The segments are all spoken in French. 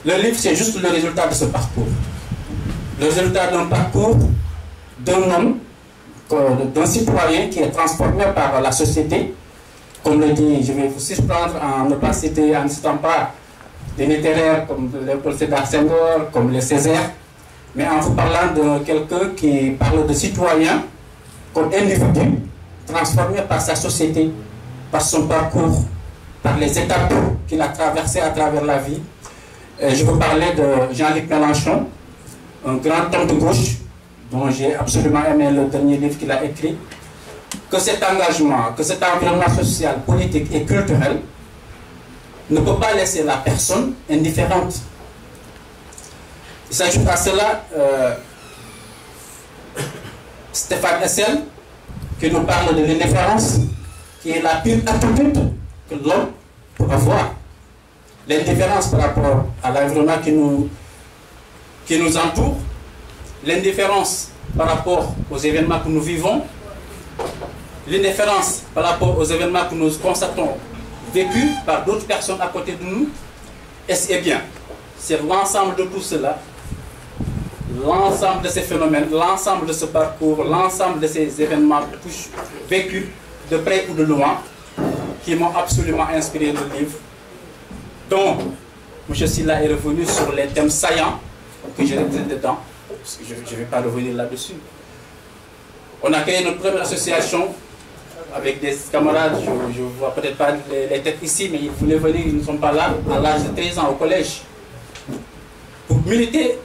Le livre, c'est juste le résultat de ce parcours. Le résultat d'un parcours d'un homme, d'un citoyen qui est transformé par la société. Comme le dit, je vais vous surprendre en ne citant pas des littéraires comme Léopold Sédar Senghor, comme les Césaire, mais en vous parlant de quelqu'un qui parle de citoyen comme individu, transformé par sa société, par son parcours, par les étapes qu'il a traversées à travers la vie. Je vous parlais de Jean-Luc Mélenchon, un grand homme de gauche, dont j'ai absolument aimé le dernier livre qu'il a écrit, que cet engagement, que cet environnement social, politique et culturel ne peut pas laisser la personne indifférente. Il s'ajoute à cela Stéphane Hessel, qui nous parle de l'indifférence, qui est la pire attitude que l'homme peut avoir. L'indifférence par rapport à l'environnement qui nous entoure, l'indifférence par rapport aux événements que nous vivons, l'indifférence par rapport aux événements que nous constatons vécus par d'autres personnes à côté de nous. Et bien, c'est l'ensemble de tout cela, l'ensemble de ces phénomènes, l'ensemble de ce parcours, l'ensemble de ces événements vécus de près ou de loin, qui m'ont absolument inspiré le livre, dont M. Sylla est revenu sur les thèmes saillants que j'ai réalisés dedans, parce que je ne vais pas revenir là-dessus. On a créé notre première association avec des camarades, je ne vois peut-être pas les têtes ici, mais ils voulaient venir, ils ne sont pas là, à l'âge de 13 ans au collège, pour militer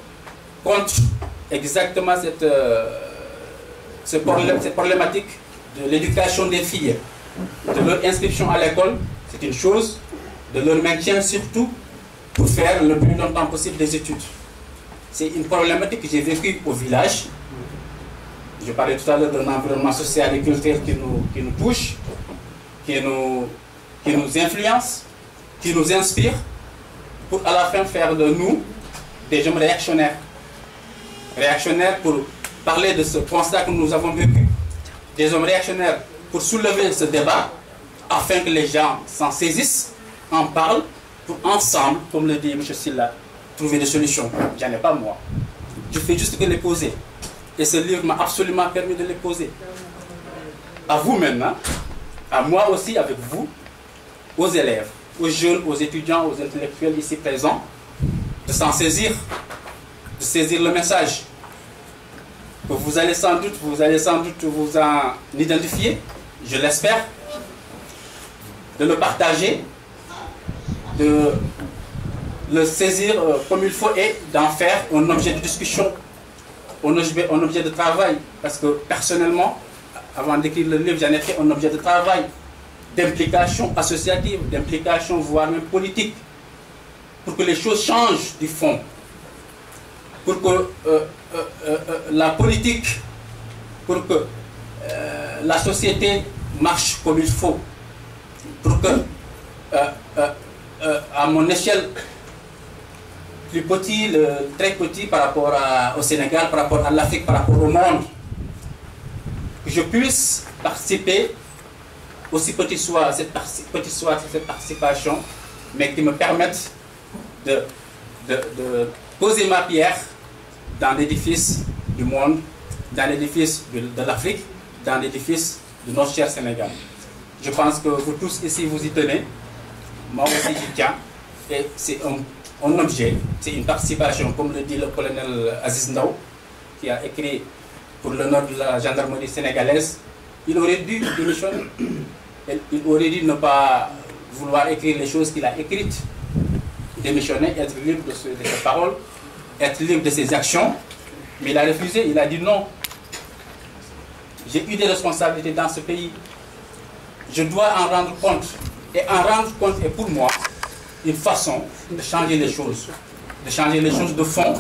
contre exactement cette problématique de l'éducation des filles, de leur inscription à l'école, c'est une chose, de leur maintien surtout pour faire le plus longtemps possible des études. C'est une problématique que j'ai vécue au village. Je parlais tout à l'heure d'un environnement social et culturel qui nous touche, qui nous influence, qui nous inspire, pour à la fin faire de nous des hommes réactionnaires. Réactionnaires pour parler de ce constat que nous avons vécu, des hommes réactionnaires pour soulever ce débat, afin que les gens s'en saisissent, en parlent, pour ensemble, comme le dit M. Sylla, trouver des solutions. J'en ai pas moi. Je fais juste que les poser. Et ce livre m'a absolument permis de les poser. À vous maintenant, à moi aussi avec vous, aux élèves, aux jeunes, aux étudiants, aux intellectuels ici présents, de s'en saisir, de saisir le message. Que vous allez sans doute vous en identifier, je l'espère, de le partager, de le saisir comme il faut et d'en faire un objet de discussion, un objet de travail. Parce que personnellement, avant d'écrire le livre, j'en ai fait un objet de travail, d'implication associative, d'implication voire même politique, pour que les choses changent du fond, pour que la politique, pour que la société marche comme il faut, pour que à mon échelle plus petit, très petit par rapport au Sénégal, par rapport à l'Afrique, par rapport au monde, que je puisse participer, aussi petit soit cette participation, mais qui me permette de poser ma pierre dans l'édifice du monde, dans l'édifice de l'Afrique, dans l'édifice de notre cher Sénégal. Je pense que vous tous ici, vous y tenez. Moi aussi, j'y tiens. Et c'est un objet, c'est une participation, comme le dit le colonel Aziz Ndaw, qui a écrit pour l'honneur de la gendarmerie sénégalaise. Il aurait dû démissionner. Il aurait dû ne pas vouloir écrire les choses qu'il a écrites, démissionner, être libre de ses paroles, être libre de ses actions. Mais il a refusé, il a dit non. J'ai eu des responsabilités dans ce pays. Je dois en rendre compte. Et en rendre compte est pour moi une façon de changer les choses. De changer les choses de fond.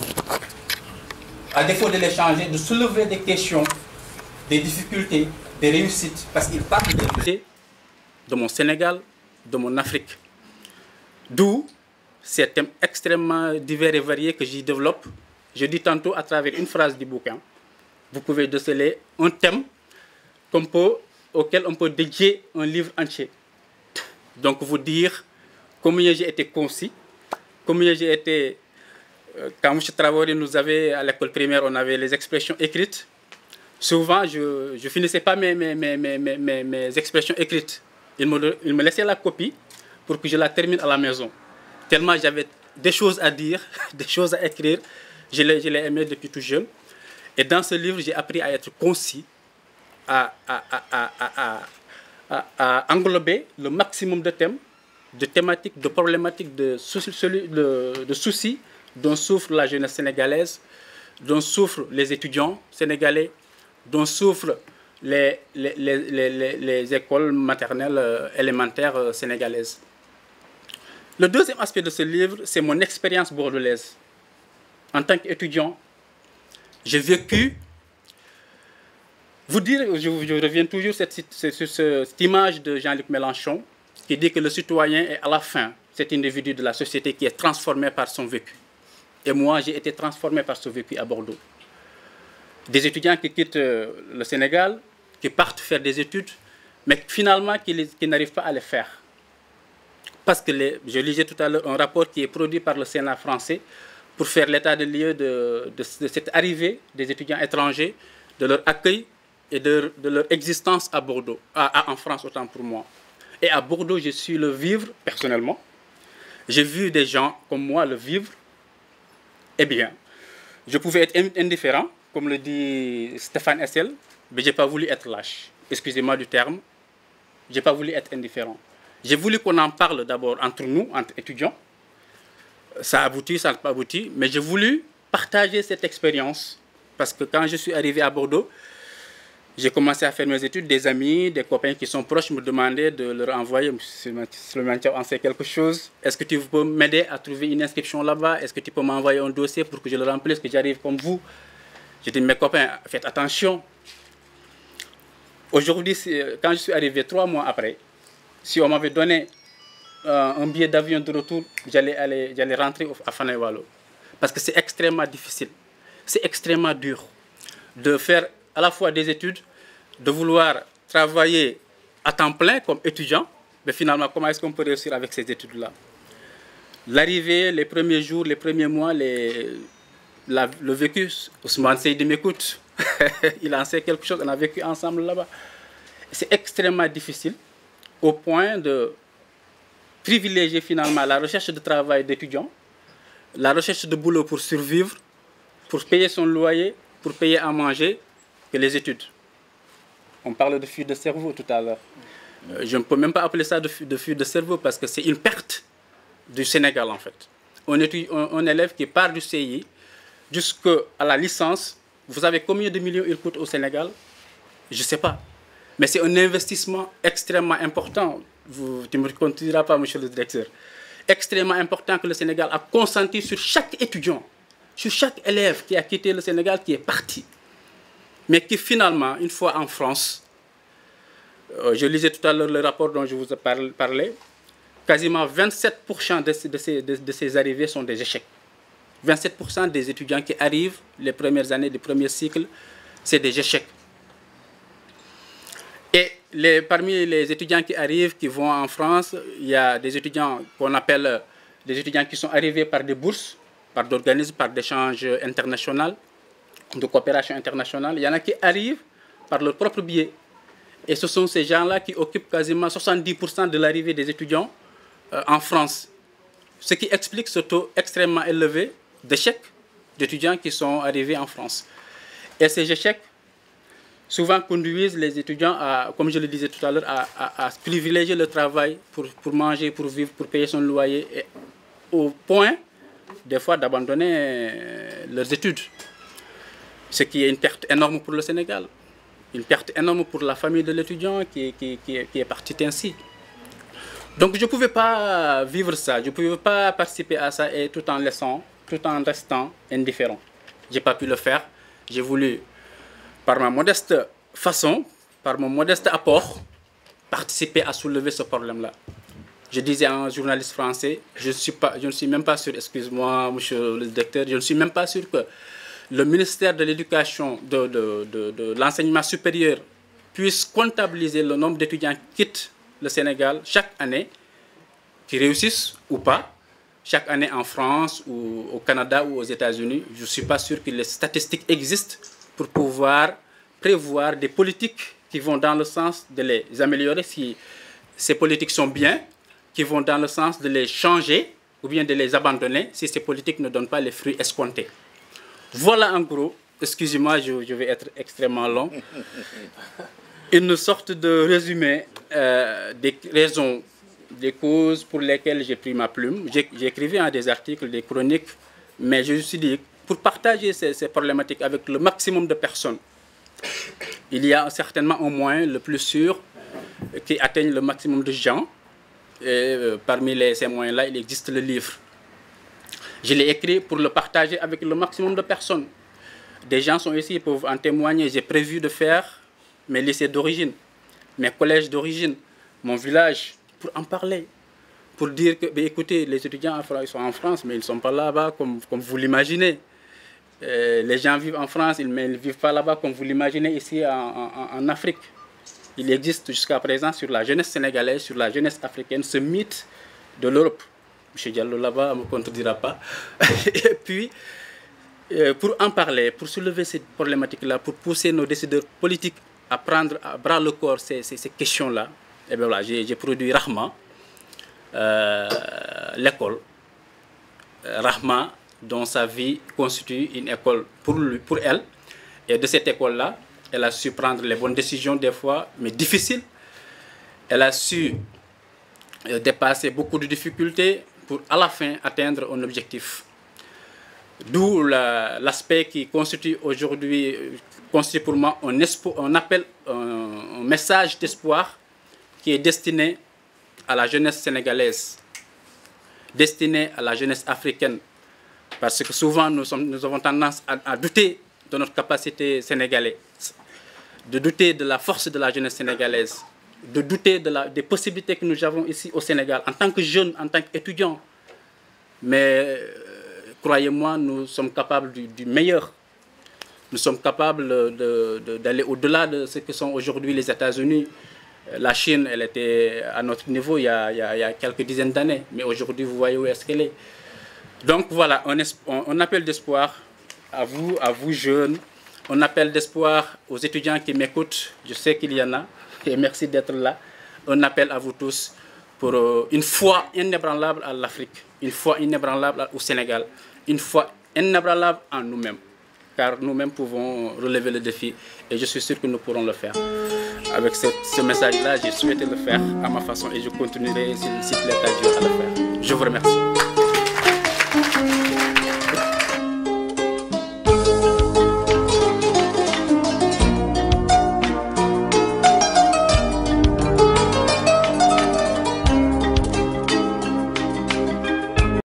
À défaut de les changer, de soulever des questions, des difficultés, des réussites. Parce qu'il parle des réussites de mon Sénégal, de mon Afrique. D'où ces thèmes extrêmement divers et variés que j'y développe. Je dis tantôt à travers une phrase du bouquin, vous pouvez déceler un thème auquel on peut dédier un livre entier. Donc vous dire combien j'ai été concis, combien j'ai été quand M. Traoré nous avait, à l'école primaire, on avait les expressions écrites. Souvent, je ne finissais pas mes expressions écrites. Il me laissait la copie pour que je la termine à la maison. Tellement j'avais des choses à dire, des choses à écrire. Je l'ai aimé depuis tout jeune. Et dans ce livre, j'ai appris à être concis, à englober le maximum de thèmes, de thématiques, de problématiques, de soucis dont souffre la jeunesse sénégalaise, dont souffrent les étudiants sénégalais, dont souffrent les écoles maternelles élémentaires sénégalaises. Le deuxième aspect de ce livre, c'est mon expérience bordelaise. En tant qu'étudiant, j'ai vécu, vous dire, je reviens toujours sur cette image de Jean-Luc Mélenchon qui dit que le citoyen est à la fin cet individu de la société qui est transformé par son vécu. Et moi, j'ai été transformé par ce vécu à Bordeaux. Des étudiants qui quittent le Sénégal, qui partent faire des études, mais finalement qui n'arrivent pas à les faire. Parce que je lisais tout à l'heure un rapport qui est produit par le Sénat français pour faire l'état de lieu de cette arrivée des étudiants étrangers, de leur accueil et de leur existence à Bordeaux, en France autant pour moi. Et à Bordeaux, j'ai su le vivre personnellement. J'ai vu des gens comme moi le vivre. Eh bien, je pouvais être indifférent, comme le dit Stéphane Hessel, mais je n'ai pas voulu être lâche. Excusez-moi du terme, je n'ai pas voulu être indifférent. J'ai voulu qu'on en parle d'abord entre nous, entre étudiants. Ça a abouti, ça n'a pas abouti, mais j'ai voulu partager cette expérience. Parce que quand je suis arrivé à Bordeaux, j'ai commencé à faire mes études. Des amis, des copains qui sont proches me demandaient de leur envoyer, on sait quelque chose. Est-ce que tu peux m'aider à trouver une inscription là-bas? Est-ce que tu peux m'envoyer un dossier pour que je le remplisse, que j'arrive comme vous? J'ai dit, mes copains, faites attention. Aujourd'hui, quand je suis arrivé 3 mois après, si on m'avait donné un billet d'avion de retour, j'allais rentrer à Fanaïwalo. Parce que c'est extrêmement difficile. C'est extrêmement dur de faire à la fois des études, de vouloir travailler à temps plein comme étudiant, mais finalement, comment est-ce qu'on peut réussir avec ces études-là? L'arrivée, les premiers jours, les premiers mois, le vécu, Ousmane Seydi m'écoute, il en sait quelque chose, on a vécu ensemble là-bas. C'est extrêmement difficile au point de privilégier finalement la recherche de travail d'étudiant, la recherche de boulot pour survivre, pour payer son loyer, pour payer à manger, que les études. On parle de fuite de cerveau tout à l'heure. Je ne peux même pas appeler ça de fuite de cerveau parce que c'est une perte du Sénégal en fait. Un élève qui part du CI jusqu'à la licence, vous savez combien de millions il coûte au Sénégal? Je ne sais pas. Mais c'est un investissement extrêmement important. Tu ne me contrediras pas, monsieur le directeur. Extrêmement important que le Sénégal a consenti sur chaque étudiant, sur chaque élève qui a quitté le Sénégal, qui est parti. Mais qui finalement, une fois en France, je lisais tout à l'heure le rapport dont je vous ai parlé, quasiment 27% de ces arrivées sont des échecs. 27% des étudiants qui arrivent les premières années du premier cycle, c'est des échecs. Et parmi les étudiants qui arrivent, qui vont en France, il y a des étudiants qu'on appelle des étudiants qui sont arrivés par des bourses, par d'organismes, par d'échanges internationaux, de coopération internationale. Il y en a qui arrivent par leur propre biais. Et ce sont ces gens-là qui occupent quasiment 70% de l'arrivée des étudiants en France. Ce qui explique ce taux extrêmement élevé d'échecs d'étudiants qui sont arrivés en France. Et ces échecs souvent conduisent les étudiants à, comme je le disais tout à l'heure, à privilégier le travail pour manger, pour vivre, pour payer son loyer, et au point, des fois, d'abandonner leurs études. Ce qui est une perte énorme pour le Sénégal, une perte énorme pour la famille de l'étudiant qui est partie ainsi. Donc je ne pouvais pas vivre ça, je ne pouvais pas participer à ça et tout en restant indifférent. Je n'ai pas pu le faire. J'ai voulu, par ma modeste façon, par mon modeste apport, participer à soulever ce problème-là. Je disais à un journaliste français, je ne suis même pas sûr, excuse-moi monsieur le directeur, je ne suis même pas sûr que le ministère de l'Éducation, de l'enseignement supérieur puisse comptabiliser le nombre d'étudiants qui quittent le Sénégal chaque année, qui réussissent ou pas, chaque année en France ou au Canada ou aux États-Unis. Je ne suis pas sûr que les statistiques existent pour pouvoir prévoir des politiques qui vont dans le sens de les améliorer si ces politiques sont bien, qui vont dans le sens de les changer ou bien de les abandonner si ces politiques ne donnent pas les fruits escomptés. Voilà en gros, excusez-moi, je vais être extrêmement long, une sorte de résumé des raisons, des causes pour lesquelles j'ai pris ma plume. J'écrivais des articles, des chroniques, mais je me suis dit, pour partager ces problématiques avec le maximum de personnes, il y a certainement un moyen, le plus sûr, qui atteigne le maximum de gens. Et parmi ces moyens-là, il existe le livre. Je l'ai écrit pour le partager avec le maximum de personnes. Des gens sont ici, ils peuvent en témoigner. J'ai prévu de faire mes lycées d'origine, mes collèges d'origine, mon village, pour en parler. Pour dire que, écoutez, les étudiants ils sont en France, mais ils ne sont pas là-bas comme vous l'imaginez. Les gens vivent en France, mais ils ne vivent pas là-bas comme vous l'imaginez ici en Afrique. Il existe jusqu'à présent sur la jeunesse sénégalaise, sur la jeunesse africaine, ce mythe de l'Europe. M. Diallo là-bas ne me contredira pas. Et puis, pour en parler, pour soulever cette problématique-là, pour pousser nos décideurs politiques à prendre à bras le corps ces questions-là, et bien voilà, j'ai produit Rahma, l'école. Rahma, dont sa vie constitue une école pour elle. Et de cette école-là, elle a su prendre les bonnes décisions des fois, mais difficiles. Elle a su dépasser beaucoup de difficultés pour à la fin atteindre un objectif. D'où l'aspect qui constitue aujourd'hui, pour moi un appel, un message d'espoir qui est destiné à la jeunesse sénégalaise, destiné à la jeunesse africaine. Parce que souvent nous avons tendance à douter de notre capacité sénégalaise, de douter de la force de la jeunesse sénégalaise, de douter des possibilités que nous avons ici au Sénégal, en tant que jeunes, en tant qu'étudiants. Mais croyez-moi, nous sommes capables du meilleur. Nous sommes capables d'aller au-delà de ce que sont aujourd'hui les États-Unis. La Chine, elle était à notre niveau il y a quelques dizaines d'années, mais aujourd'hui, vous voyez où est-ce qu'elle est. Donc voilà, on appelle d'espoir à vous jeunes, on appelle d'espoir aux étudiants qui m'écoutent, je sais qu'il y en a, et merci d'être là. On appelle à vous tous pour une foi inébranlable à l'Afrique, une foi inébranlable au Sénégal, une foi inébranlable en nous-mêmes, car nous-mêmes pouvons relever le défi, et je suis sûr que nous pourrons le faire. Avec ce message-là, j'ai souhaité le faire à ma façon, et je continuerai, s'il plaît à Dieu, à le faire. Je vous remercie.